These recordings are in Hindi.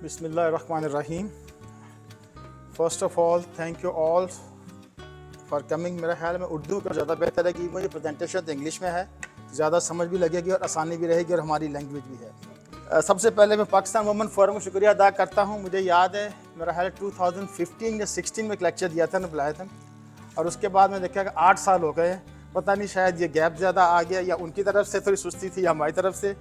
बिस्मिल्लाहिर्रहमानिर्रहीम। First of all thank you all for coming. मेरा ख्याल में उर्दू का ज़्यादा बेहतर है कि मुझे प्रेजेंटेशन तो इंग्लिश में है, ज़्यादा समझ भी लगेगी और आसानी भी रहेगी और हमारी लैंग्वेज भी है। सबसे पहले मैं पाकिस्तान वुमेन फोरम का शुक्रिया अदा करता हूँ। मुझे याद है मेरा ख्याल 2015 या 16 में एक लेक्चर दिया था, उन्होंने बुलाया था और उसके बाद मैंने देखा कि 8 साल हो गए। पता नहीं शायद ये गैप ज़्यादा आ गया या उनकी तरफ से थोड़ी सुस्ती थी या हमारी तरफ से।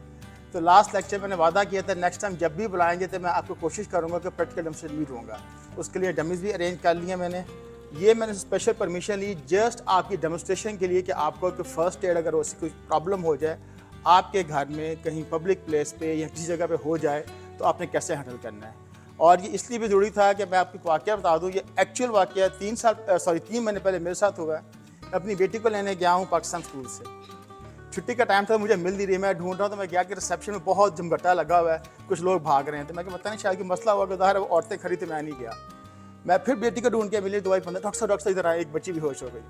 तो लास्ट लेक्चर मैंने वादा किया था नेक्स्ट टाइम जब भी बुलाएंगे तो मैं आपको कोशिश करूंगा कि प्रैक्टिकल डेमोस्ट्रेशन भी दूंगा। उसके लिए डमीज़ भी अरेंज कर लिए मैंने स्पेशल परमिशन ली जस्ट आपकी डेमोस्ट्रेशन के लिए कि आपको फर्स्ट एड अगर उसकी कोई प्रॉब्लम हो जाए आपके घर में कहीं पब्लिक प्लेस पे या किसी जगह पे हो जाए तो आपने कैसे हैंडल करना है। और ये इसलिए भी ज़रूरी था कि मैं आपको वाक़या बता दूँ। ये एक्चुअल वाक़या 3 महीने पहले मेरे साथ हुआ है। अपनी बेटी को लेने गया हूँ पाकिस्तान स्कूल से, छुट्टी का टाइम था, मुझे मिल नहीं रही, मैं ढूंढ रहा हूँ। तो मैं गया कि रिसेप्शन में बहुत जमघटा लगा हुआ है, कुछ लोग भाग रहे हैं। तो मैं पता नहीं शायद कि मसला हुआ, उधर वो औरतें खड़ी थी, मैं नहीं गया। मैं फिर बेटी को ढूंढ के मिली, दवाई बंदा डॉक्टर साहब इधर आए, एक बच्ची भी होश हो गई।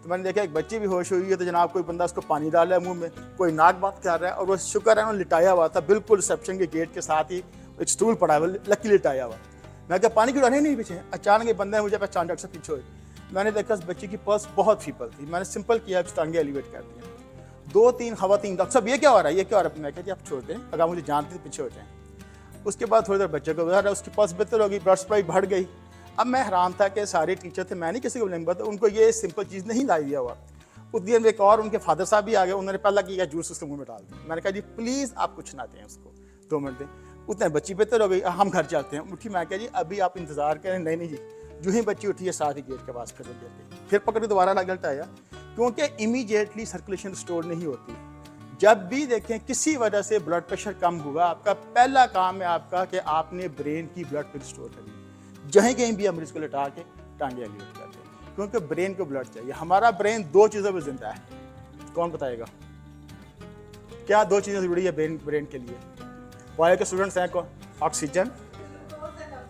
तो मैंने देखा एक बच्ची भी होश हुई है, तो जनाब कोई बंदा उसको पानी डाल रहा है मुँह में, कोई नाक बंद कर रहा है और वो शुक्र है उन्होंने लिटाया हुआ था, बिल्कुल रिसेप्शन के गेट के साथ ही एक स्टूल पड़ा हुआ, लकी लिटाया हुआ। मैं क्या पानी क्यों डाले नहीं पीछे। अचानक एक बंदा मुझे पहचान, डॉक्टर साहब पीछे हुए। मैंने देखा उस बच्ची की पल्स बहुत फीपल थी। मैंने सिंपल किया, टांगे एलिवेट कर दिया। 2-3 खवातीन, डॉक्टर साहब ये क्या हो रहा है, ये क्या हो रहा है। मैं कहती आप छोड़ दें, अगर मुझे जानते तो पीछे हो जाएं। उसके बाद थोड़ी देर बच्चे को गुजारा, उसकी पल्स बेहतर हो गई, ब्लड सप्लाई बढ़ गई। अब मैं हैरान था कि सारे टीचर थे, मैं नहीं किसी को ब्लेम करता, उनको ये सिंपल चीज़ नहीं लाई दिया हुआ। उस दिन में एक और उनके फादर साहब भी आ गए, उन्होंने पहला किया जूस उसके मुँह में डाल दिया। मैंने कहा जी प्लीज़ आप कुछ ना दें उसको, 2 मिनट दें। उतने बच्ची बेहतर हो गई, हम घर चलते हैं। उठी, मैं कहा जी अभी आप इंतज़ार करें। नहीं नहीं जी, जो ही बच्ची उठी है साथ ही गेट के पास फिर गिर गई, फिर पकड़ के दोबारा रिजल्ट आया, क्योंकि इमीडिएटली सर्कुलेशन स्टोर नहीं होती। जब भी देखें किसी वजह से ब्लड प्रेशर कम हुआ, आपका पहला काम है आपका कि आपने ब्रेन की ब्लड को रिस्टोर करनी। जहीं कहीं भी हम इसको लिटा के टांगे एलिवेट करते हैं, क्योंकि ब्रेन को ब्लड चाहिए। हमारा ब्रेन 2 चीज़ों पर जिंदा है, कौन बताएगा क्या 2 चीज़ें जरूरी है ब्रेन के लिए। वाले के स्टूडेंट्स हैं कौन? ऑक्सीजन,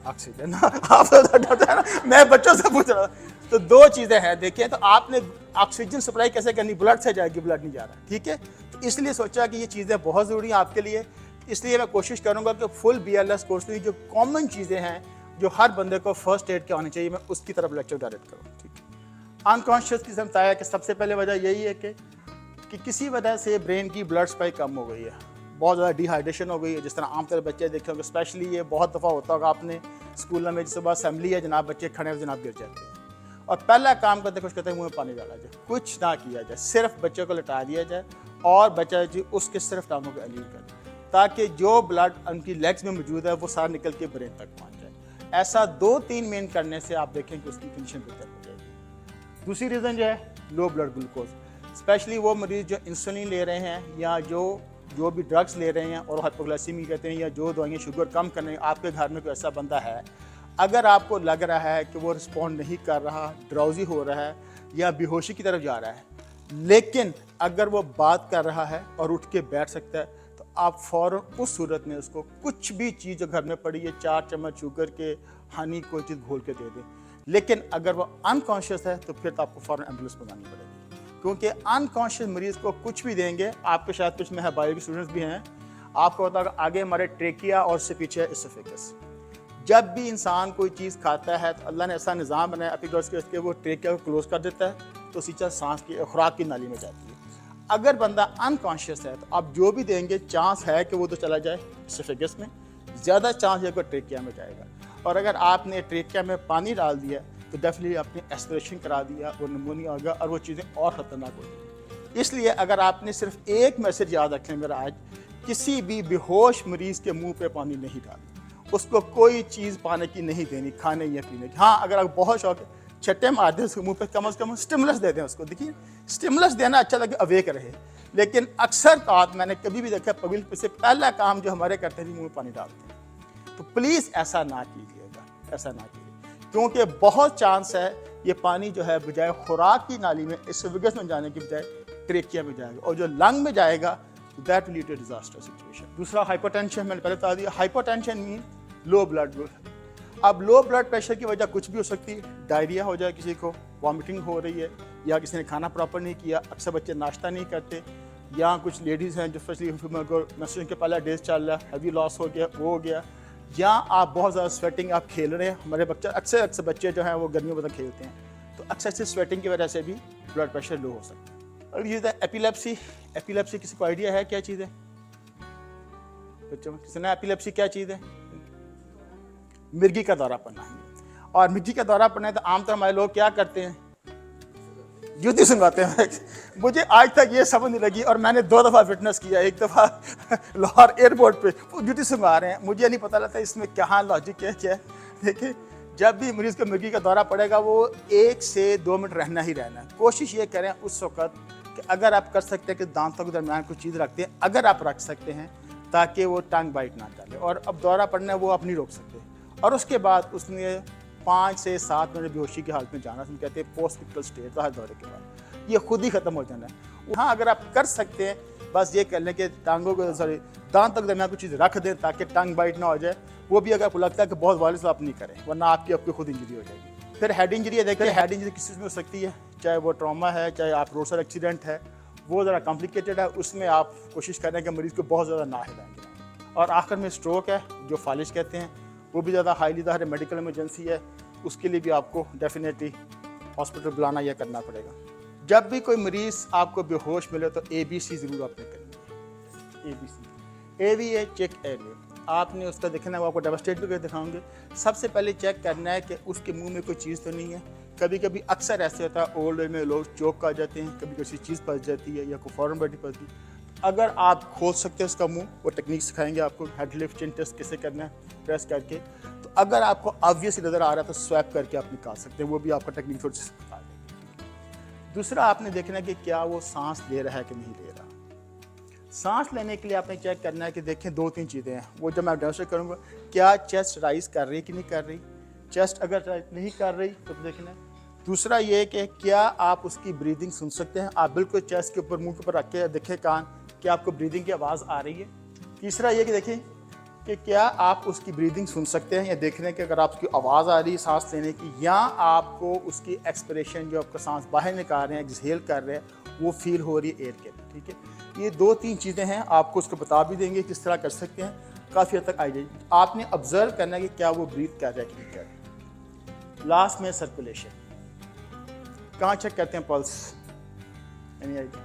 ऑक्सीजन आप तो ना, मैं बच्चों से पूछ रहा हूँ। तो 2 चीज़ें हैं, देखिए। तो आपने ऑक्सीजन सप्लाई कैसे करनी, ब्लड से जाएगी, ब्लड नहीं जा रहा, ठीक है। तो इसलिए सोचा कि ये चीज़ें बहुत ज़रूरी हैं आपके लिए। इसलिए मैं कोशिश करूँगा कि फुल BLS कोर्स में जो कॉमन चीज़ें हैं जो हर बंदे को फर्स्ट एड के आनी चाहिए, मैं उसकी तरफ लेक्चर डायरेक्ट करूँ, ठीक है। अनकॉन्शियस की बताया कि सबसे पहले वजह यही है कि किसी वजह से ब्रेन की ब्लड सप्लाई कम हो गई है, बहुत ज़्यादा डिहाइड्रेशन हो गई है। जिस तरह आमतौर पर बच्चे देखे होंगे, स्पेशली ये बहुत दफ़ा होता होगा आपने स्कूल में, जिस सुबह असेंबली है जनाब, बच्चे खड़े हैं जनाब गिर जाते हैं और पहला काम करते कुछ कहते हैं मुँह में पानी डाला जाए, कुछ ना किया जाए, सिर्फ बच्चे को लिटा दिया जाए और बच्चा जी उसके सिर्फ टांगों को एलिवेट कर दे, ताकि जो ब्लड उनकी लेग्स में मौजूद है वो सारा निकल के ब्रेन तक पहुँच जाए। ऐसा 2-3 मेन करने से आप देखें कि उसकी कंडीशन बेहतर हो जाएगी। दूसरी रीज़न जो है लो ब्लड ग्लूकोज, स्पेशली वो मरीज़ जो इंसुलिन ले रहे हैं या जो भी ड्रग्स ले रहे हैं और हाइपोग्लाइसीमिया कहते हैं, या जो दवाइयाँ शुगर कम करने। आपके घर में कोई ऐसा बंदा है, अगर आपको लग रहा है कि वो रिस्पॉन्ड नहीं कर रहा, ड्राउजी हो रहा है या बेहोशी की तरफ जा रहा है, लेकिन अगर वो बात कर रहा है और उठ के बैठ सकता है, तो आप फ़ौरन उस सूरत में उसको कुछ भी चीज़ जो घर में पड़ी है, 4 चम्मच शुगर के, हनी, कोई चीज़ घोल के दे दें। लेकिन अगर वो अनकॉन्शियस है तो फिर तो आपको फ़ौरन एम्बुलेंस मंगानी पड़ेगी, क्योंकि अनकॉन्शियस मरीज़ को कुछ भी देंगे। आपके शायद कुछ में है बायो के स्टूडेंट्स भी हैं, आपको पता है आगे हमारे ट्रेकिया और उससे पीछे है एसोफेगस। जब भी इंसान कोई चीज़ खाता है तो अल्लाह ने ऐसा निज़ाम बनाया एपिग्लॉटिस के, उसके वो ट्रेकिया को क्लोज कर देता है, तो सीधा सांस की खुराक की नाली में जाती है। अगर बंदा अनकॉन्शियस है तो आप जो भी देंगे चांस है कि वो तो चला जाए एसोफेगस में, ज़्यादा चांस है कि ट्रेकिया में जाएगा। और अगर आपने ट्रेकिया में पानी डाल दिया तो डेफिनेटली आपने एस्पिरेशन करा दिया, वो निमोनिया हो गया और वो चीज़ें और ख़तरनाक हो गई। इसलिए अगर आपने सिर्फ एक मैसेज याद रखें मेरा आज, किसी भी बेहोश मरीज़ के मुंह पे पानी नहीं डालना, उसको कोई चीज़ पाने की नहीं देनी, खाने या पीने की। हाँ, अगर आप बहुत शौक है छट्टे मार दें उसके मुँह पे, कम से कम स्टिमुलस दे दें उसको। देखिए, स्टिमुलस देना अच्छा लगे, अवेक रहे। लेकिन अक्सर बात मैंने कभी भी देखा, पब्लिक से पहला काम जो हमारे करते हैं मुँह में पानी डालते हैं। तो प्लीज़ ऐसा ना कीजिएगा, ऐसा ना कीजिए, क्योंकि बहुत चांस है ये पानी जो है बजाय खुराक की नाली में एसोफेगस में जाने की बजाय ट्रेकिया में जाएगा, और जो लंग में जाएगा that will lead to disaster situation. दूसरा हाइपरटेंशन, मैंने पहले बता दिया। Hypertension mean low blood pressure. अब लो ब्लड प्रेशर की वजह कुछ भी हो सकती है, डायरिया हो जाए, किसी को वॉमिटिंग हो रही है, या किसी ने खाना प्रॉपर नहीं किया, अक्सर बच्चे नाश्ता नहीं करते, या कुछ लेडीज़ हैं जो स्पेशली मेंस्ट्रुएशन के पहला डेज चल रहा है, हैवी लॉस हो गया, वो हो गया, या आप बहुत ज़्यादा स्वेटिंग आप खेल रहे हैं, हमारे बच्चे अक्सर बच्चे जो हैं वो गर्मियों में खेलते हैं, तो अक्सर स्वेटिंग की वजह से भी ब्लड प्रेशर लो हो सकता है। और ये एपिलेप्सी, एपिलेप्सी किसी को आइडिया है क्या चीज़ है? बच्चों में किसी ने एपिलेप्सी क्या चीज़ है? मिर्गी का दौरा पड़ना है। और मिर्गी का दौरा पड़ना है तो आमतौर हमारे लोग क्या करते हैं? जूती सुंघाते हैं। मुझे आज तक ये समझ नहीं लगी, और मैंने 2 दफ़ा फिटनेस किया, एक दफ़ा लाहौर एयरपोर्ट पे वो जूती सुंघा रहे हैं, मुझे नहीं पता लगता इसमें क्या लॉजिक है क्या। देखिए, जब भी मरीज़ को मिर्गी का दौरा पड़ेगा वो 1 से 2 मिनट रहना ही रहना है। कोशिश ये करें उस वक़्त कि अगर आप कर सकते हैं कि दांतों के दरमियान कुछ चीज़ रखते हैं, अगर आप रख सकते हैं ताकि वो टंग बाइट ना डाले, और अब दौरा पड़ना है वो आप नहीं रोक सकते। और उसके बाद उसने 5 से 7 मिनट बेहोशी की हालत में जाना, हम कहते हैं पोस्ट पिकल स्टेट, हर दौरे के बाद ये खुद ही ख़त्म हो जाना है। हाँ, अगर आप कर सकते हैं बस ये कर लें कि टांगों को दांत तक दरमियान कुछ चीज़ रख दें ताकि टंग बाइट ना हो जाए। वो भी अगर आपको लगता है कि बहुत वायलेंस, तो आप नहीं करें, वरना आपकी खुद इंजरी हो जाएगी। फिर हेड इंजरी है, देखिए हेड इंजरी किस चीज़ में हो सकती है, चाहे वो ट्रॉमा है, चाहे आप रोड साइड एक्सीडेंट है, वो ज़रा कॉम्प्लिकेटेड है, उसमें आप कोशिश करें कि मरीज़ को बहुत ज़्यादा ना हिलाएंगे। और आखिर में स्ट्रोक है, जो फालिज कहते हैं, वो भी ज़्यादा हाईली ज़ाहिर मेडिकल इमरजेंसी है, उसके लिए भी आपको डेफिनेटली हॉस्पिटल बुलाना या करना पड़ेगा। जब भी कोई मरीज़ आपको बेहोश मिले तो ABC ज़रूर आपने करनी है। ABC AV है चेक एरिया, आपने उसका देखना है, वो आपको डेमोस्ट्रेट करके दिखाऊंगे। सबसे पहले चेक करना है कि उसके मुंह में कोई चीज़ तो नहीं है। कभी कभी अक्सर ऐसे होता है ओल्ड एज में लोग चौक आ जाते हैं, कभी किसी चीज़ फंस जाती है या कोई फॉरेन बॉडी फंसती है। अगर आप खोल सकते हैं उसका मुंह, वो टेक्निक सिखाएंगे आपको, हेड लिफ्ट चिन टेस्ट कैसे करना है प्रेस करके। तो अगर आपको ऑब्वियस नज़र आ रहा है तो स्वैप करके आप निकाल सकते हैं, वो भी आपका टेक्निक थोड़ी सी बता देंगे। दूसरा आपने देखना है कि क्या वो सांस ले रहा है कि नहीं ले रहा। सांस लेने के लिए आपने चेक करना है कि देखें 2-3 चीज़ें हैं, वो जब मैं डेमोस्ट्रेट करूँगा, क्या चेस्ट राइज कर रही है कि नहीं कर रही। चेस्ट अगर राइज नहीं कर रही तो देखना है। दूसरा ये कि क्या आप उसकी ब्रीदिंग सुन सकते हैं, आप बिल्कुल चेस्ट के ऊपर मुंह के ऊपर रख के देखें कान, क्या आपको ब्रीदिंग की आवाज़ आ रही है। तीसरा ये कि देखें कि क्या आप उसकी ब्रीदिंग सुन सकते हैं, या देख रहे हैं कि अगर आपकी आवाज़ आ रही है सांस लेने की, या आपको उसकी एक्सपिरेशन जो आपका सांस बाहर निकाल रहे हैं, एक्सहेल कर रहे हैं, वो फील हो रही है एयर के लिए। ठीक है, ये 2-3 चीज़ें हैं, आपको उसको बता भी देंगे किस तरह कर सकते हैं, काफ़ी हद तक आ जाएगी। आपने ऑब्जर्व करना है कि क्या वो ब्रीथ कर रहा है कि नहीं कर रहा। लास्ट में सर्कुलेशन, कहाँ चेक करते हैं पल्स, एनी आइडिया?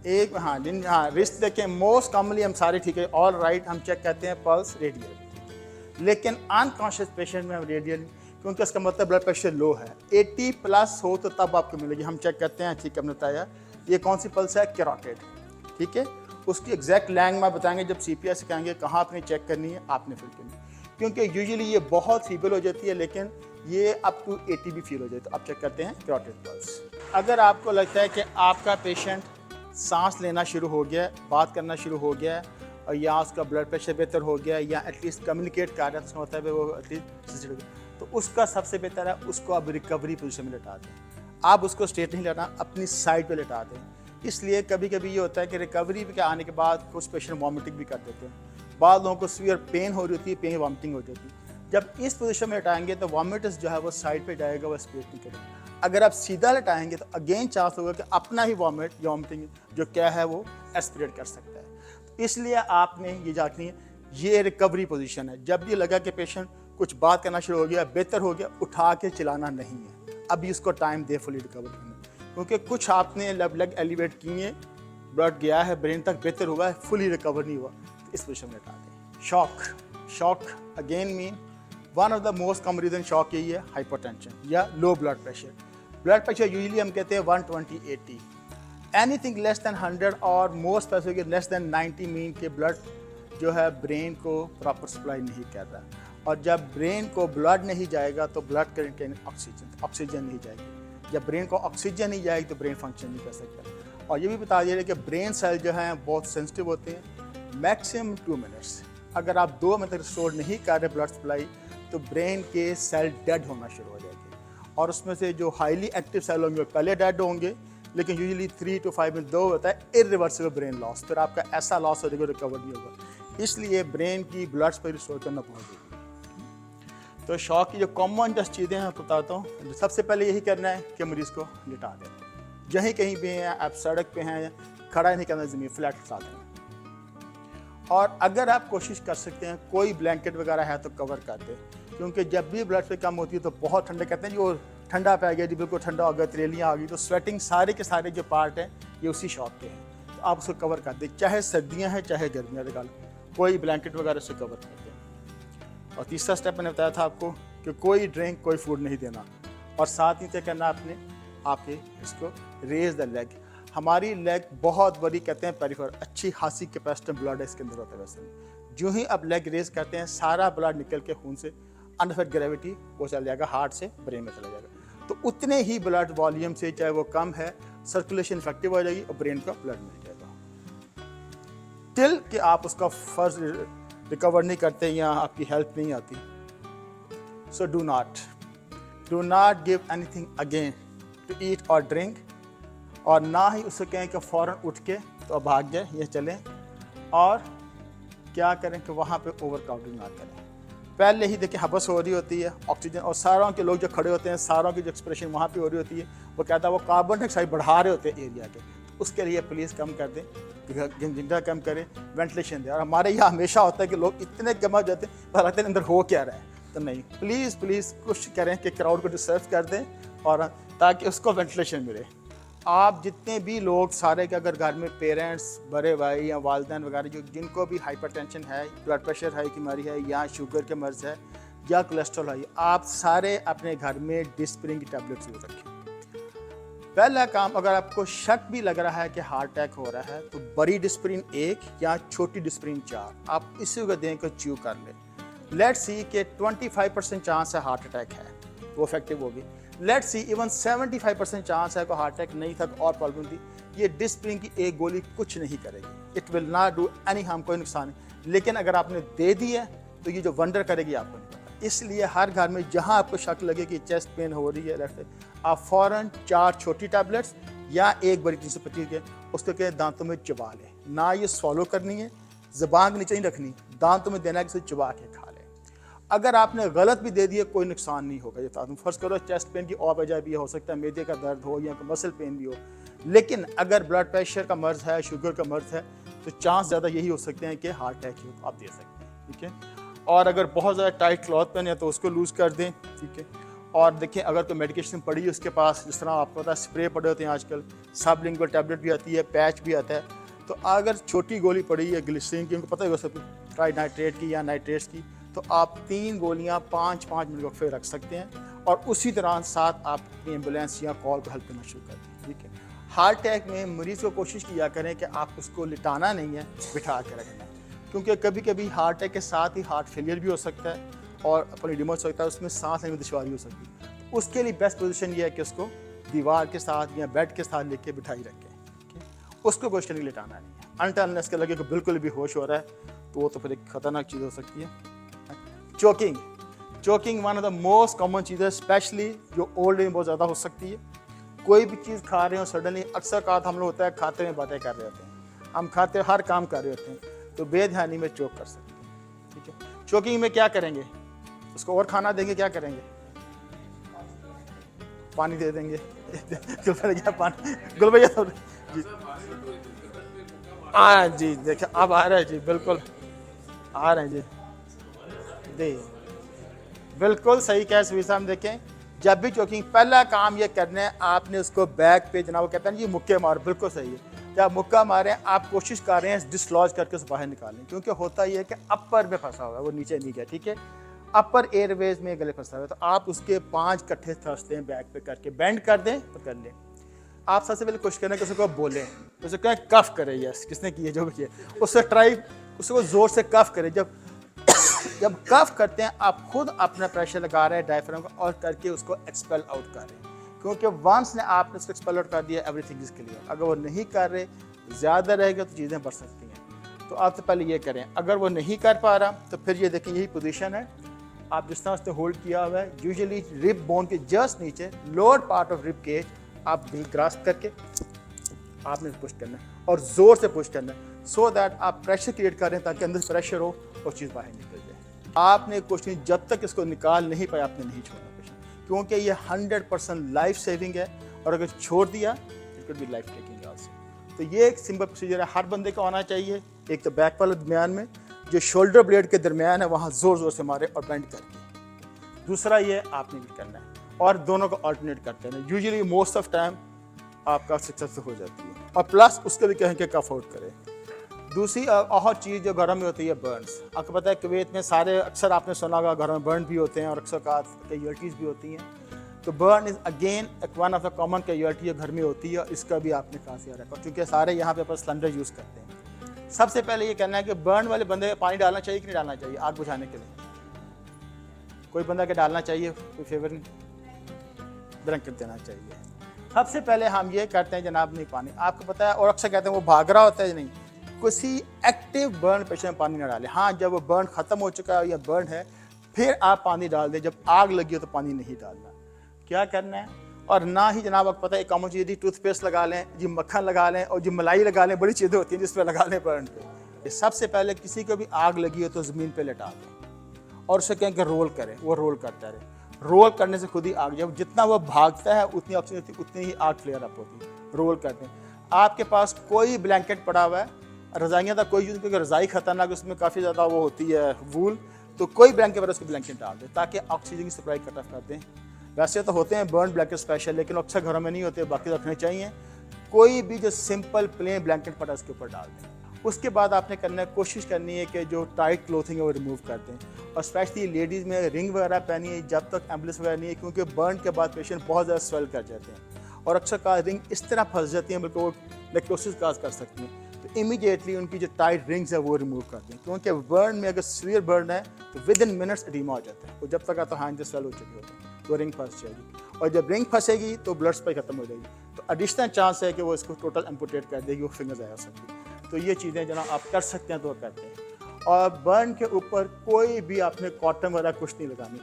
एक हाँ रिस्ट देखें, मोस्ट कॉमनली हम सारे ठीक है, ऑल राइट, हम चेक करते हैं पल्स रेडियल, लेकिन अनकॉन्शियस पेशेंट में हम रेडियल, क्योंकि इसका मतलब ब्लड प्रेशर लो है, 80+ हो तो तब आपको मिलेगी। हम चेक करते हैं, ठीक है, हमने बताया ये कौन सी पल्स है, कैरोटिड। ठीक है, उसकी एग्जैक्ट लैंग में बताएंगे जब CPR सिखाएंगे कहाँ आपने चेक करनी है, आपने फिर करनी है, क्योंकि यूजुअली ये बहुत फीबल हो जाती है, लेकिन ये अप टू 80 भी फील हो जाए तो आप चेक करते हैं कैरोटिड पल्स। अगर आपको लगता है कि आपका पेशेंट सांस लेना शुरू हो गया है, बात करना शुरू हो गया है, और या उसका ब्लड प्रेशर बेहतर हो गया है, या एटलीस्ट कम्युनिकेट कर रहा है, तो होता है वो एटलीस्ट, तो उसका सबसे बेहतर है उसको अब रिकवरी पोजीशन में लेटा दें। आप उसको स्ट्रेट नहीं लेना, अपनी साइड पे लेटा दें। इसलिए कभी कभी ये होता है कि रिकवरी के आने के बाद कुछ पेशेंट वॉमिटिंग भी कर देते हैं, बाद लोगों को सीवियर पेन हो रही होती है, पेन वॉमिटिंग हो जाती है। जब इस पोजीशन में लेटाएंगे तो वॉमिट्स जो है वो साइड पे जाएगा, वो स्प्रेड नहीं करेगा। अगर आप सीधा लेटाएंगे तो अगेन चांस होगा कि अपना ही वॉमिटिंग जो क्या है वो एस्पिरेट कर सकता है। तो इसलिए आपने ये जांचनी है, ये रिकवरी पोजीशन है। जब भी लगा कि पेशेंट कुछ बात करना शुरू हो गया, बेहतर हो गया, उठा के चिल्लाना नहीं है, अभी उसको टाइम दे फुली रिकवर करने, क्योंकि कुछ आपने लेग एलिवेट किए, ब्लड गया है ब्रेन तक, बेहतर हुआ है, फुली रिकवर नहीं हुआ, तो इस पोजीशन में लेटा दें। Shock again mean one of the most common reason shock यही है, हाइपरटेंशन या low blood pressure. Blood pressure usually हम कहते हैं 120/80, एनीथिंग लेस देन 100 और most specific less than 90 mean के ब्लड जो है ब्रेन को प्रॉपर सप्लाई नहीं कर रहा, और जब ब्रेन को ब्लड नहीं जाएगा तो ब्लड कंटेन ऑक्सीजन नहीं जाएगी, जब ब्रेन को ऑक्सीजन नहीं जाएगी तो ब्रेन फंक्शन नहीं कर सकता। और ये भी बता दिया कि ब्रेन सेल जो हैं बहुत सेंसिटिव होते हैं, मैक्सिमम 2 मिनट्स, अगर आप 2 मिनट तक स्टोर नहीं कर रहे ब्लड सप्लाई तो ब्रेन के सेल डेड होना शुरू हो जाएंगे, और उसमें से जो हाईली एक्टिव सेल होंगे पहले डेड होंगे, लेकिन यूजुअली 3 to 5 मिनट 2 होता है इरिवर्सिबल ब्रेन लॉस, फिर आपका ऐसा लॉस हो जाएगा रिकवर नहीं होगा। इसलिए ब्रेन की ब्लड सप्लाई रिस्टोर करना बहुत जरूरी है। तो शॉक की जो कॉमन जस्ट चीज़ें हैं बताता हूँ। सबसे पहले यही करना है कि मरीज़ को लिटा दें, जहीं कहीं भी हैं, आप सड़क पे हैं, खड़ा ही नहीं करना, ज़मीन फ्लैट उठा देना। और अगर आप कोशिश कर सकते हैं कोई ब्लैंकेट वगैरह है तो कवर कर दे, क्योंकि जब भी ब्लड फ्लो कम होती है तो बहुत ठंडा, कहते हैं जो ठंडा पै गया जी, बिल्कुल ठंडा हो गया, त्रेलियाँ आ गई, तो स्वेटिंग सारे के सारे जो पार्ट हैं ये उसी शॉप के हैं, तो आप उसको कवर कर दें, चाहे सर्दियाँ हैं चाहे गर्मियाँ लगा लो, कोई ब्लैंकेट वगैरह से कवर कर दें। और तीसरा स्टेप मैंने बताया था आपको कि कोई ड्रिंक कोई फूड नहीं देना, और साथ ही क्या करना आपने, आपके इसको रेज द लेग, हमारी लेग बहुत बड़ी, कहते हैं पेरिफेरल, अच्छी खासी कैपेसिटी ब्लड है इसके अंदर होता है। वैसे जो ही आप लेग रेज करते हैं सारा ब्लड निकल के खून से अंडर ग्रेविटी वो चल जाएगा, हार्ट से ब्रेन में चला जाएगा, तो उतने ही ब्लड वॉल्यूम से चाहे वो कम है सर्कुलेशन इफेक्टिव हो जाएगी और ब्रेन का ब्लड मिल जाएगा। टिल कि आप उसका फर्ज रिकवर नहीं करते या आपकी हेल्प नहीं आती। So do not give anything again to eat और ड्रिंक, और ना ही उससे कहें कि फ़ौरन उठ के तो अब भाग जाए ये चलें, और क्या करें कि वहाँ पे ओवर क्राउडिंग ना करें। पहले ही देखिए हबस हो रही होती है ऑक्सीजन, और सारों के लोग जो खड़े होते हैं सारों की जो एक्सप्रेशन वहाँ पे हो रही होती है, वो कहता है वो कार्बन डाइऑक्साइड बढ़ा रहे होते हैं एरिया के, तो उसके लिए प्लीज़ कम कर दें, जिंदा कम करें, वेंटिलेशन दें। और हमारे यहाँ हमेशा होता है कि लोग इतने जमा जाते हैं पता लगता है अंदर हो क्या रहा है, तो नहीं, प्लीज़ कुछ करें कि क्राउड को डिस्टर्ब कर दें और ताकि उसको वेंटिलेशन मिले। आप जितने भी लोग सारे के अगर घर में पेरेंट्स, बड़े भाई या वालिदैन वगैरह जो जिनको भी हाइपरटेंशन है, ब्लड प्रेशर हाई की बीमारी है या शुगर के मर्ज़ है या कोलेस्ट्रॉल है, आप सारे अपने घर में डिस्प्रिन की टैबलेट्स यूज़ रखें। पहला काम, अगर आपको शक भी लग रहा है कि हार्ट अटैक हो रहा है तो बड़ी डिस्प्रिन 1 या छोटी डिस्प्रिन 4 आप इसी को दें कि च्यू कर लें। लेट्स सी कि 25% चांस है हार्ट अटैक है, वो इफेक्टिव होगी। लेट्स सी इवन 75% चांस है को हार्ट अटैक नहीं था, और प्रॉब्लम थी, ये डिस्प्रिन की एक गोली कुछ नहीं करेगी, it will not do any harm, कोई नुकसान नहीं। लेकिन अगर आपने दे दी है तो ये जो वंडर करेगी आपको नहीं पता। इसलिए हर घर में जहां आपको शक लगे कि चेस्ट पेन हो रही है लेफ्ट, आप फ़ौरन 4 छोटी टैबलेट्स या एक बड़ी 325 के उसको के दांतों में चबा लें, ना ये सॉलो करनी है, ज़बान नीचे नहीं रखनी, दांतों में देना है कि चबा के खा लें। अगर आपने गलत भी दे दिया कोई नुकसान नहीं होगा। ये तुम फर्ज करो चेस्ट पेन की और वजह भी हो सकता है मैदे का दर्द हो या मसल पेन भी हो, लेकिन अगर ब्लड प्रेशर का मर्ज़ है, शुगर का मर्ज़ है, तो चांस ज़्यादा यही हो सकते हैं कि हार्ट अटैक ही हो, तो आप दे सकते हैं, ठीक है। और अगर बहुत ज़्यादा टाइट क्लॉथ पेन है तो उसको लूज़ कर दें, ठीक है। और देखें अगर कोई मेडिकेशन पड़ी है उसके पास, जिस तरह आपको पता है स्प्रे पड़े होते हैं आजकल, सबलिंगुअल टैबलेट भी आती है, पैच भी आता है, तो अगर छोटी गोली पड़ी है ग्लिसरीन की, उनको पता ही हो सब ट्राइनाइट्रेट की या नाइट्रेट्स की, तो आप 3 गोलियां 5-5 मिनट वक्त रख सकते हैं, और उसी तरह साथ आप एम्बुलेंस या कॉल को हेल्प करना शुरू कर दें, ठीक है। हार्ट अटैक में मरीज़ को कोशिश किया करें कि आप उसको लिटाना नहीं है, बिठा के रखना है, क्योंकि कभी कभी हार्ट अटैक के साथ ही हार्ट फेलियर भी हो सकता है और अपनी डिमो हो सकता है, उसमें सांस लेने में दुश्वारी हो सकती है। तो उसके लिए बेस्ट पोजीशन ये है कि उसको दीवार के साथ या बेड के साथ लेके बिठाई रखें, ठीक है। उसको क्वेश्चन नहीं लिटाना नहीं है, अनटिल के लगे कि बिल्कुल भी होश हो रहा है तो वो तो फिर एक खतरनाक चीज़ हो सकती है। Choking one of the most common चीज़ है, स्पेशली जो ओल्ड एज में बहुत ज़्यादा हो सकती है। कोई भी चीज़ खा रहे हो सडनली, अक्सर का हम लोग होता है खाते में बातें कर रहे होते हैं, हम खाते हर काम कर रहे होते हैं, तो बेध्यानी में चोक कर सकते हैं, ठीक है। चोकिंग में क्या करेंगे, उसको और खाना देंगे, क्या करेंगे, पानी दे देंगे क्या पानी, गुल भैया जी, हाँ जी, देखिए अब आ रहा है जी, बिल्कुल आ रहे हैं जी, बिल्कुल सही कह सुबीर साहब। देखें जब भी चोकिंग, पहला काम ये करना है आपने उसको बैक पे, जना वो कहते हैं ये मुक्के मारो, बिल्कुल सही है, जब मुक्का मारें आप कोशिश कर रहे हैं डिसलॉज करके उसे बाहर निकालें, क्योंकि होता ये है कि अपर में फंसा हुआ है, वो नीचे नहीं गया, ठीक है, अपर एयरवेज में गले फंसा हुआ है, तो आप उसके 5 कट्ठे थ्रस्ट दें बैक पे करके, बेंड कर दें तो कर लें। आप सबसे पहले कोशिश करें कि उसको बोलें, उसे कहें कफ करें, यस किसने किए जो भी किए, उससे ट्राई, उसको ज़ोर से कफ करें। जब कफ करते हैं आप खुद अपना प्रेशर लगा रहे हैं डायफ्राम का और करके उसको एक्सपेल आउट कर रहे हैं, क्योंकि वंस ने आपने उसको एक्सपेल आउट कर दिया एवरीथिंग इज क्लियर। अगर वो नहीं कर रहे, ज़्यादा रहेगा तो चीज़ें बढ़ सकती हैं, तो आप तो पहले ये करें। अगर वो नहीं कर पा रहा तो फिर ये देखें यही पोजीशन है, आप जिस तरह से होल्ड किया हुआ है, यूजुअली रिब बोन के जस्ट नीचे lower part of rib cage आप दिल ग्रास्प करके आपने पुश करना है और ज़ोर से पुश करना है, सो दैट आप प्रेशर क्रिएट कर रहे हैं ताकि अंदर प्रेशर हो और चीज़ बाहर निकल जाए। आपने क्वेश्चन जब तक इसको निकाल नहीं पाया आपने नहीं छोड़ना क्वेश्चन, क्योंकि ये 100% लाइफ सेविंग है, और अगर छोड़ दिया it could be life taking also. तो ये एक सिंपल प्रोसीजर है, हर बंदे को आना चाहिए। एक तो बैक वाले दरमियान में जो शोल्डर ब्लेड के दरमियान है वहाँ ज़ोर ज़ोर से मारे और बेंड करके। दूसरा ये आपने भी करना है और दोनों को अल्टरनेट करते हैं। यूजुअली मोस्ट ऑफ टाइम आपका सक्सेसफुल हो जाती है। और प्लस उसके भी कहें कि कफ आउट करें। दूसरी और चीज़ जो घरों में होती है बर्न्स। आपको पता है कुवैत में सारे अक्सर आपने सुना होगा घरों में बर्न भी होते हैं और अक्सर कैजुअल्टीज़ भी होती हैं। तो burn is again one of the common casualty घर में होती है, इसका भी आपने खास याद रखा क्योंकि सारे यहाँ पे सिलेंडर यूज़ करते हैं। सबसे पहले ये कहना है कि बर्न वाले बंदे पानी डालना चाहिए कि नहीं डालना चाहिए आग बुझाने के लिए? कोई बंदा के डालना चाहिए, कोई फेवर नहीं, ब्लैंकेट देना चाहिए। सबसे पहले हम ये करते हैं जनाब नहीं पानी, आपको पता है, और अक्सर कहते हैं वो भाग रहा होता है नहीं, किसी एक्टिव बर्न पेशेंट में पानी ना डालें। हाँ, जब वो बर्न ख़त्म हो चुका है या बर्न है फिर आप पानी डाल दें, जब आग लगी हो तो पानी नहीं डालना। क्या करना है, और ना ही जनाब आपको पता है एक कॉमन चीज़ जी टूथपेस्ट लगा लें, जी मक्खन लगा लें और जी मलाई लगा लें, बड़ी चीज़ें होती हैं जिस पर लगा लें बर्न पे। सबसे पहले किसी को भी आग लगी हो तो ज़मीन पे लेटा दें और उसे कहें कि रोल करें, वो रोल करता रहे। रोल करने से खुद ही आग, जब जितना वो भागता है उतनी ऑक्सीजन उतनी ही आग फ्लेयर अप होती है। रोल करते हैं। आपके पास कोई ब्लैंकेट पड़ा हुआ है, रज़ाइयाँ तो कोई यूज़, क्योंकि रज़ाई खतरनाक, उसमें काफ़ी ज़्यादा वो होती है वूल, तो कोई ब्लैंकेट पर उसकी ब्लैंकेट डाल दें ताकि ऑक्सीजन की सप्लाई कट ऑफ कर दें। वैसे तो होते हैं बर्न ब्लैंकेट स्पेशल, लेकिन अक्सर घरों में नहीं होते, बाकी रखने चाहिए। कोई भी जो सिंपल प्लेन ब्लैंकेट पड़ा उसके ऊपर डाल दें। उसके बाद आपने करना है, कोशिश करनी है कि जो टाइट क्लोथिंग है वो रिमूव कर दें, और स्पेशली लेडीज़ में रिंग वगैरह पहनी है जब तक एम्बुलेंस वगैरह नहीं है, क्योंकि बर्न के बाद पेशेंट बहुत ज़्यादा स्वेल कर जाते हैं और अक्सर का रिंग इस तरह फंस जाती हैं बल्कि वो नेक्रोसिस काज कर सकती हैं। तो इमीडिएटली उनकी जो टाइट रिंग्स है वो रिमूव कर दें, क्योंकि बर्न में अगर सीवियर बर्न है तो विद इन मिनट्स एडिमा हो जाता है, वो जब तक आता है हैंड स्वेल हो चुकी होती है तो रिंग फंस जाएगी, और जब रिंग फंसेगी तो ब्लड सप्लाई खत्म हो जाएगी, तो एडिशनल चांस है कि वो इसको टोटल एम्पुटेट कर देगी, वो फिंगर ज़ाया हो सकती है। तो ये चीज़ें जो ना आप कर सकते हैं तो करते हैं। और बर्न के ऊपर कोई भी आपने कॉटन वगैरह कुछ नहीं लगानी।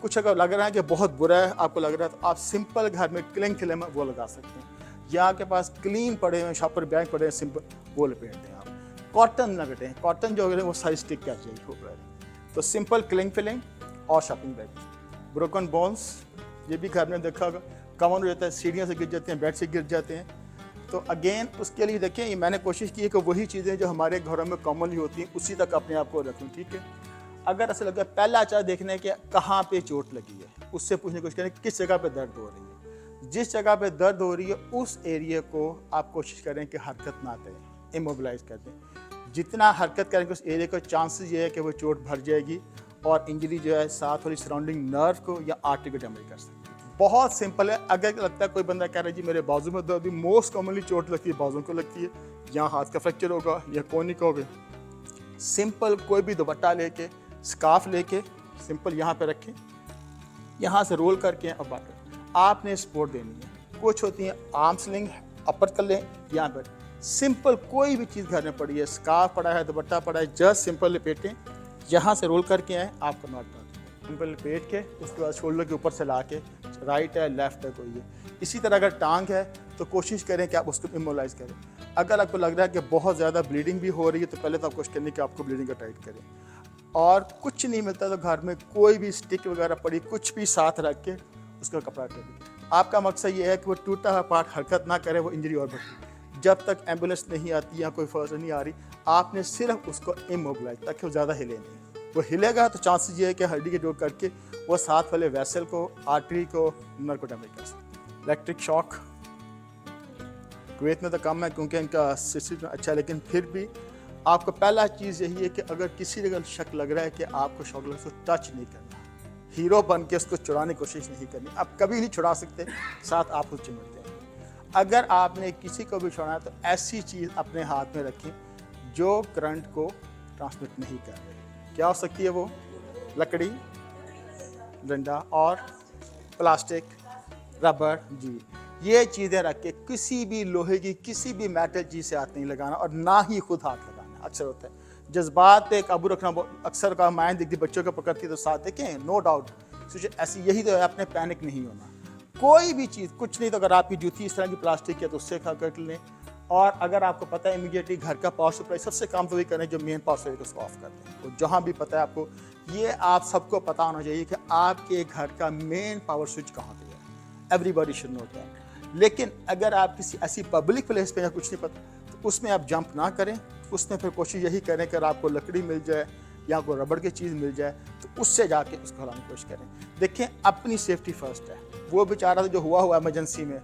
कुछ अगर लग रहा है कि बहुत बुरा है, आपको लग रहा है, तो आप सिंपल घर में क्लिंग फिल्म वो लगा सकते हैं, या आपके पास क्लीन पड़े हैं शॉपर बैग पड़े हैं सिंपल, वो लपेट दें आप। कॉटन न लपेटें, कॉटन जो है वो सारी स्टिक कर जाएगी ऊपर। तो सिंपल क्लिंग फिलिंग और शॉपिंग बैग। ब्रोकन बोन्स ये भी घर में देखा होगा, कॉमन हो जाता है, सीढ़ियों से गिर जाते हैं, बेड से गिर जाते हैं। तो अगेन उसके लिए देखें, ये मैंने कोशिश की है कि वही चीज़ें जो हमारे घरों में कॉमनली होती हैं उसी तक अपने आप को रखूँ, ठीक है। अगर ऐसा लगा, पहला अच्छा देखना है कि कहाँ पे चोट लगी है, उससे पूछने की कोशिश करें किस जगह पे दर्द हो रही है। जिस जगह पे दर्द हो रही है उस एरिया को आप कोशिश करें कि हरकत ना करें, इमोबिलाइज कर दें। जितना हरकत करेंगे उस एरिया का चांसेस ये है कि वो चोट भर जाएगी और इंजरी जो है साथ वाली सराउंडिंग नर्व को या आर्टरी को डैमेज कर सकती है। बहुत सिंपल है। अगर लगता है कोई बंदा कह रहा है जी मेरे बाजू में दर्द, मोस्ट कॉमनली चोट लगती है बाजू को लगती है, यहाँ हाथ का फ्रैक्चर होगा या कोहनी का होगा, सिंपल कोई भी दुपट्टा लेके, स्कार्फ लेके सिंपल यहाँ पे रखें, यहाँ से रोल करके और बात आपने सपोर्ट देनी है। कुछ होती हैं आर्म स्लिंग, अपर कर लें, यहाँ पर सिंपल कोई भी चीज़ घर में पड़ी है, स्कार्फ पड़ा है, दुपट्टा पड़ा है, जस्ट सिंपल लपेटें, यहाँ से रोल करके आए, आपका नॉट सिंपल लपेट के उसके बाद शोल्डर के ऊपर से ला के, राइट है लेफ्ट है कोई है। इसी तरह अगर टांग है तो कोशिश करें कि आप उसको इमोलाइज करें। अगर आपको लग रहा है कि बहुत ज़्यादा ब्लीडिंग भी हो रही है तो पहले तो आप कोशिश करनी कि आपको ब्लीडिंग का टाइट करें। और कुछ नहीं मिलता तो घर में कोई भी स्टिक वगैरह पड़ी, कुछ भी साथ रख के उसका कपड़ा कर। आपका मकसद ये है कि वो टूटा हुआ पार्ट हरकत ना करे, वो इंजरी और बढ़ती। जब तक एम्बुलेंस नहीं आती या कोई फर्स्ट नहीं आ रही, आपने सिर्फ उसको इमोबिलाइज, ताकि वो ज़्यादा हिले नहीं। वो हिलेगा तो चांसेस ये है कि हड्डी के जोड़ करके वो साथ वाले वेसल को, आर्टरी को, नर्व को डैमेज कर सकते हैं। इलेक्ट्रिक शॉक कुवैत में तो कम है क्योंकि इनका सिस्टम अच्छा है, लेकिन फिर भी आपको पहला चीज़ यही है कि अगर किसी जगह शक लग रहा है कि आपको शॉक लग, उसको टच नहीं करना, हीरो बन के उसको छुड़ाने की कोशिश नहीं करनी। आप कभी नहीं छुड़ा सकते, साथ आप खुद चिमटते हैं। अगर आपने किसी को भी छुड़ाना है तो ऐसी चीज़ अपने हाथ में रखें जो करंट को ट्रांसमिट नहीं कर रही। क्या हो सकती है वो? लकड़ी, डंडा और प्लास्टिक, रबर, जी ये चीज़ें रख के किसी भी लोहे की किसी भी मेटल चीज़ से हाथ नहीं लगाना, और ना ही खुद हाथ लगाना। अक्सर होता है जज्बात पे काबू रखना, अक्सर का माएँ दिखती बच्चों को पकड़ती तो साथ देखें, नो डाउट ऐसी यही तो है, अपने पैनिक नहीं होना। कोई भी चीज़, कुछ नहीं तो अगर आपकी जूती इस तरह की प्लास्टिक की है तो उससे खा कर लें। और अगर आपको पता है इमीडिएटली घर का पावर सप्लाई सबसे काम तो वही करें जो मेन पावर सप्लाई उसको ऑफ कर दें। तो जहाँ भी पता है आपको, ये आप सबको पता होना चाहिए कि आपके घर का मेन पावर स्विच कहाँ पे है। Everybody should know that. लेकिन अगर आप किसी ऐसी पब्लिक प्लेस पे या कुछ नहीं पता, तो उसमें आप जंप ना करें, उसमें फिर कोशिश यही करें कि आपको लकड़ी मिल जाए या कोई रबड़ की चीज़ मिल जाए तो उससे जाके उसको हलाने की कोशिश करें। देखें, अपनी सेफ्टी फर्स्ट है। वो बेचारा जो हुआ इमरजेंसी में,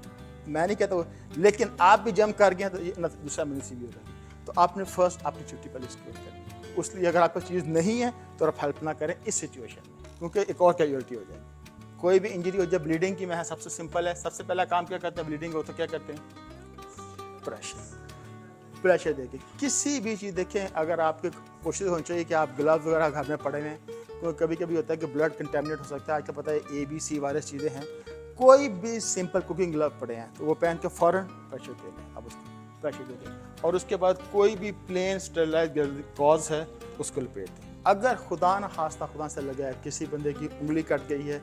मैं नहीं कहता, लेकिन आप भी जंप कर गए तो ये दूसरा इमरजेंसी भी हो जाएगी। तो आपने फर्स्ट अपनी सेफ्टी पहले सिक्योर करनी। उसलिए अगर आपको चीज़ नहीं है तो आप हेल्प ना करें इस सिचुएशन में, क्योंकि एक और कैजुअल्टी हो जाएगी। कोई भी इंजरी हो, जब ब्लीडिंग की मैं सबसे सिंपल है, सबसे पहला काम क्या करते हैं, ब्लीडिंग हो तो क्या करते हैं, प्रेशर देके किसी भी चीज़। देखें, अगर आपकी कोशिश होनी चाहिए कि आप ग्लव्स वगैरह घर में पड़े हुए, क्योंकि कभी कभी होता है कि ब्लड कंटेमिनेट हो सकता है। आपको पता है ABC वायरस चीज़ें हैं। कोई भी सिंपल कुकिंग ग्लव पड़े हैं तो वो पहन के फ़ौरन प्रेशर दे दें, आप उसको प्रेशर दे दें, और उसके बाद कोई भी प्लेन स्टेरिलाइज कॉज है उसको लपेट दें। अगर खुदा न खास्ता खुदा से लगा है किसी बंदे की उंगली कट गई है,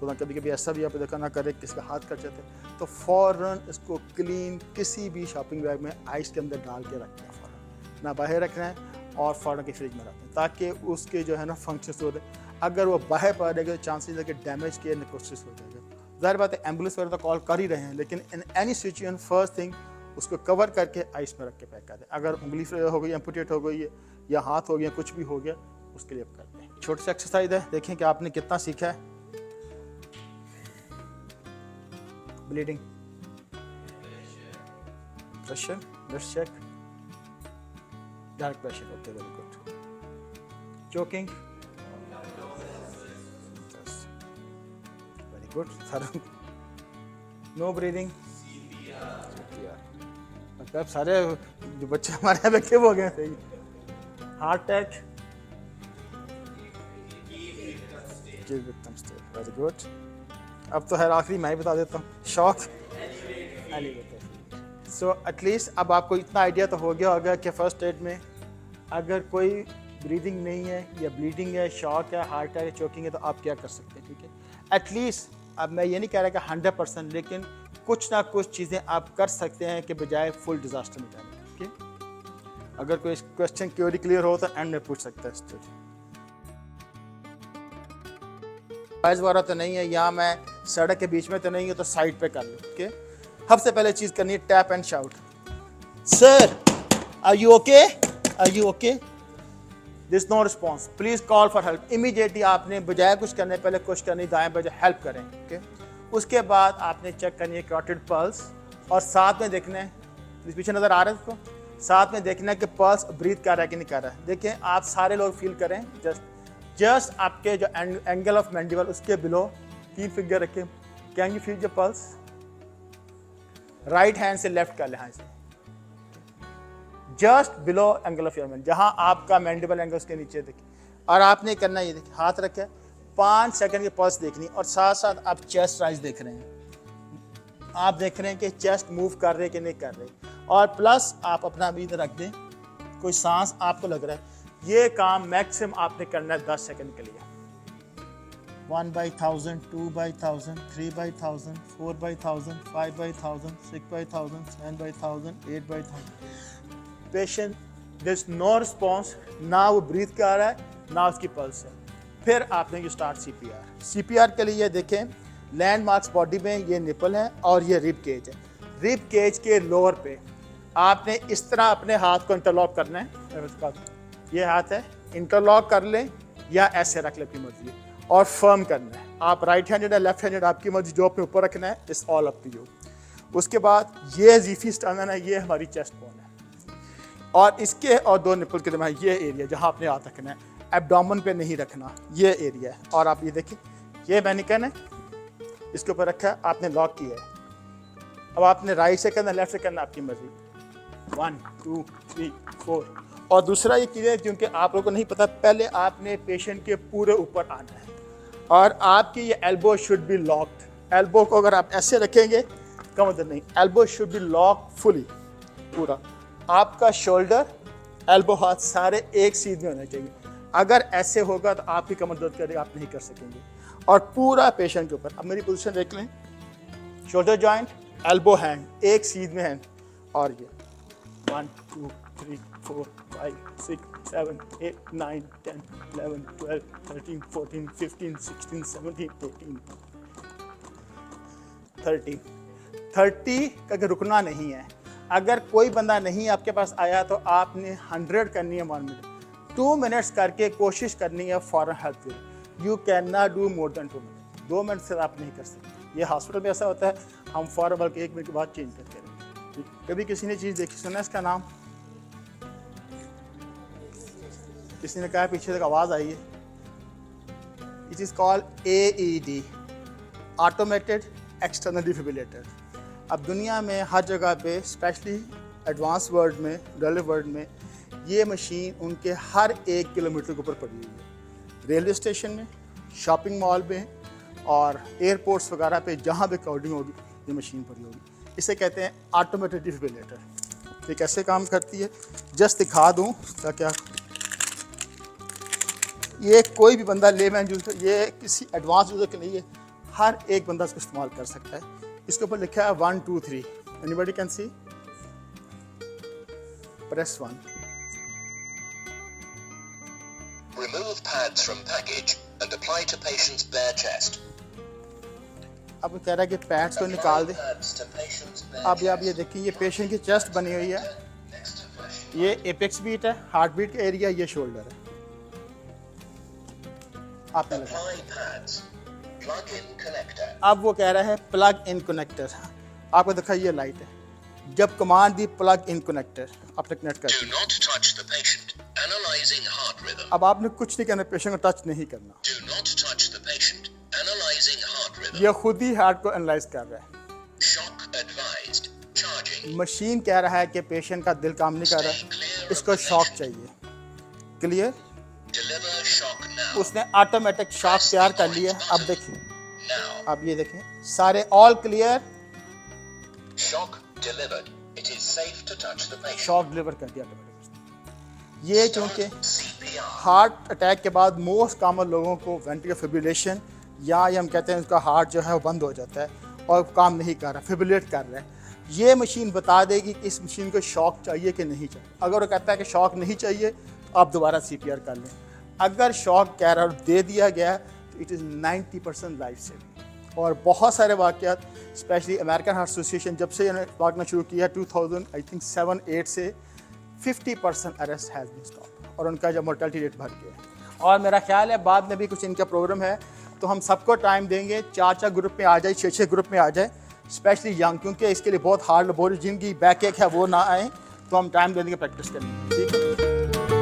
खुदा कभी कभी ऐसा भी आप देखा ना करे किसी का हाथ कट जाता है, तो फ़ौरन इसको क्लीन किसी भी शॉपिंग बैग में आइस के अंदर डाल के रखना है, फ़ौरन ना बाहर रखना है, और फ़ौरन के फ्रिज में रखना है, ताकि उसके जो है ना फंक्शंस हो रहे। अगर वो बाहर पड़ जाएगा तो चांसेस है कि डैमेज के कोशिश हो जाएगा। ज़ाहिर बात है एम्बुलेंस वगैरह तो कॉल कर ही रहे हैं, लेकिन in any situation first thing उसको कवर करके आइस में रख के पैक कर दें। अगर उंगली हो गई, एम्पुटेट हो गई है, या हाथ हो गया, कुछ भी हो गया, उसके लिए आप करते हैं। छोटी सी एक्सरसाइज है, देखें कि आपने कितना सीखा है। Bleeding, pressure, let's check, direct pressure, okay, very good. Choking, very good. No breathing, मतलब सारे जो बच्चे हमारे यहाँ एक्टिव हो गए सही। Heart attack, very good. अब तो है आखिरी मैं ही बता देता हूँ, शॉक, सो एटलीस्ट अब आपको इतना आइडिया तो हो गया होगा कि फर्स्ट एड में अगर कोई ब्रीदिंग नहीं है या ब्लीडिंग है, शॉक है, हार्ट अटैक है, चोकिंग है, तो आप क्या कर सकते हैं। ठीक है, एटलीस्ट अब मैं ये नहीं कह रहा कि 100%, लेकिन कुछ ना कुछ चीज़ें आप कर सकते हैं कि बजाय फुल डिज़ास्टर में जाने। ठीक, अगर कोई क्वेश्चन क्योरी क्लियर हो तो एंड में पूछ सकता है। वाइज वाला तो नहीं है, यहाँ मैं सड़क के बीच में तो नहीं है, तो साइड पे कर लो। ओके, सबसे पहले चीज़ करनी है tap and shout, sir are you okay, are you okay, this no response, please call for help. Immediately आपने बजाय कुछ करने पहले कुछ करनी, दाएं बजाय हेल्प करें। ओके, उसके बाद आपने चेक करनी है कैरोटिड पल्स, और साथ में देखना है, पीछे नजर आ रहा है उसको, साथ में देखना है कि पल्स ब्रीथ कर रहा है कि नहीं कर रहा है। देखें, आप सारे लोग फील करें, जस्ट आपके जो एंगल ऑफ मैंडिबल उसके बिलो 3 फिंगर रखें। Can you feel the pulse? Right hand से लेफ्ट कर ले, हाँ से just below angle of your mandible, जहां आपका मैंडिबल एंगल उसके नीचे देखिए। और आपने करना ये, देखिए हाथ रखे, 5 सेकंड की पल्स देखनी, और साथ साथ आप चेस्ट राइज देख रहे हैं, आप देख रहे हैं कि चेस्ट मूव कर रहे कि नहीं कर रहे, और प्लस आप अपना भी इधर रख दें, कोई सांस आपको लग रहा है। ये काम मैक्सिमम आपने करना है 10 सेकंड के लिए। 1/1000, 2/1000, 3/1000, 4/1000, 5/1000, 6/1000, 7/1000, 8/1000। Patient there is no response, ना वो ब्रीथ कर रहा है ना उसकी पल्स है। फिर आपने ये स्टार्ट CPR। CPR के लिए देखें, लैंडमार्क्स बॉडी में ये निपल है और ये रिब केज है। रिब केज के लोअर पे आपने इस तरह अपने हाथ को इंटरलॉक करना है। ये हाथ है, इंटरलॉक कर लें या ऐसे रख लें, अपनी मर्जी, और फर्म करना है। आप राइट हैंडेड या लेफ्ट हैंडेड, आपकी मर्जी, जो अपने ऊपर रखना है, it's all up to you. उसके बाद ये जीफी स्टर्नन है, ये हमारी चेस्ट बोन है, और इसके और 2 निपल के दरमियान ये एरिया जहाँ आपने हाथ रखना है, एब्डोमेन पे नहीं रखना, ये एरिया है। और आप ये देखिए, ये मैनिकन है, इसके ऊपर रखा है, आपने लॉक किया है। अब आपने राइट से करना, लेफ्ट से करना, आपकी मर्जी। 1 2 3 4। और दूसरा ये चीज़ है, क्योंकि आप लोगों को नहीं पता, पहले आपने पेशेंट के पूरे ऊपर आना है, और आपकी ये elbow should be locked. Elbow को अगर आप ऐसे रखेंगे का मतलब नहीं, elbow should be lock fully, पूरा आपका शोल्डर, एल्बो, हाथ सारे एक सीध में होने चाहिए। अगर ऐसे होगा तो आपकी कमर दर्द करेगा, आप नहीं कर सकेंगे। और पूरा पेशेंट के ऊपर, अब मेरी पोजीशन देख लें, शोल्डर जॉइंट, एल्बो हैंड एक सीध में है, और ये 1 2 3 4 5 6 7 8 9 10 11 12 13 14 15 16 17 18 30 का रुकना नहीं है। अगर कोई बंदा नहीं आपके पास आया तो आपने 100 करनी है 1 मिनट, 2 मिनट्स करके कोशिश करनी है फ़ौरन हेल्प करें। You can not do more than 2 minute, 2 minute से आप नहीं कर सकते। ये हॉस्पिटल में ऐसा होता है, हम फ़ौरन बल्कि 1 मिनट के बाद चेंज करते रहें। कभी किसी ने चीज़ देखी, सुना इसका नाम? किसी ने कहा पीछे तक आवाज़ आई है। It is called AED, automated external defibrillator. अब दुनिया में हर जगह पे, स्पेशली एडवांस वर्ल्ड में, डेवलप वर्ल्ड में, ये मशीन उनके हर 1 किलोमीटर के ऊपर पड़ी हुई है। रेलवे स्टेशन में, शॉपिंग मॉल में और एयरपोर्ट्स वगैरह पे जहाँ भी क्राउडिंग होगी ये मशीन पड़ी होगी। इसे कहते हैं ऑटोमेटेड डिफिब्रिलेटर। ये कैसे काम करती है जस्ट दिखा दूँ ताकि आप, ये कोई भी बंदा लेमैन यूज़र, ये किसी एडवांस यूज़र के लिए हर एक बंदा इसको इस्तेमाल कर सकता है। इसके ऊपर लिखा है 1 2 3, anybody can see, press 1। Remove pads from package and apply to patient's bare chest. अब कह रहा है कि पैड्स को निकाल दे। अब ये देखिए, ये पेशेंट की चेस्ट बनी हुई है, ये एपेक्स बीट है, हार्ट बीट का एरिया, ये शोल्डर है। आपने लगा, अब वो कह रहा है प्लग इन कनेक्टर। आपको दिखा ये लाइट है, जब command the plug in connector, आपने कनेक्ट कर दिया। अब आपने कुछ नहीं करना, पेशेंट को टच नहीं करना, ये खुद ही हार्ट को एनालाइज कर रहा है। मशीन कह रहा है कि पेशेंट का दिल काम नहीं कर रहा, इसको शॉक चाहिए। क्लियर? उसने ऑटोमेटिक शॉक तैयार कर लिया। अब देखिए, अब ये देखें, सारे ऑल क्लियर, शॉक डिलीवर कर दिया ऑटोमेटिक। ये क्योंकि हार्ट अटैक के बाद मोस्ट कॉमन लोगों को वेंट्रिकुलर फिब्रिलेशन, या हम कहते हैं उसका हार्ट जो है वो बंद हो जाता है और काम नहीं कर रहा, फिब्रिलेट कर रहा है। ये मशीन बता देगी कि इस मशीन को शॉक चाहिए कि नहीं चाहिए। अगर वो कहता है कि शॉक नहीं चाहिए, आप दोबारा CPR कर लें। अगर शॉक कह रहा दे दिया गया तो इट इज़ 90% लाइफ सेविंग। और बहुत सारे वाक़यात, स्पेशली अमेरिकन हार्ट एसोसिएशन जब से भागना शुरू किया 2007-8 से 50% अरेस्ट हैज़ बीन स्टॉप, और उनका जो मोर्टेलिटी रेट बढ़ गया है। और मेरा ख्याल है बाद में भी कुछ इनका प्रोग्राम है, तो हम सबको टाइम देंगे, 4 ग्रुप में आ जाए, 6 ग्रुप में आ जाए, स्पेशली यंग, क्योंकि इसके लिए बहुत हार्ड, बहुत जिनकी बैक एक है वो ना आए, तो हम टाइम देने की प्रैक्टिस करेंगे। ठीक है।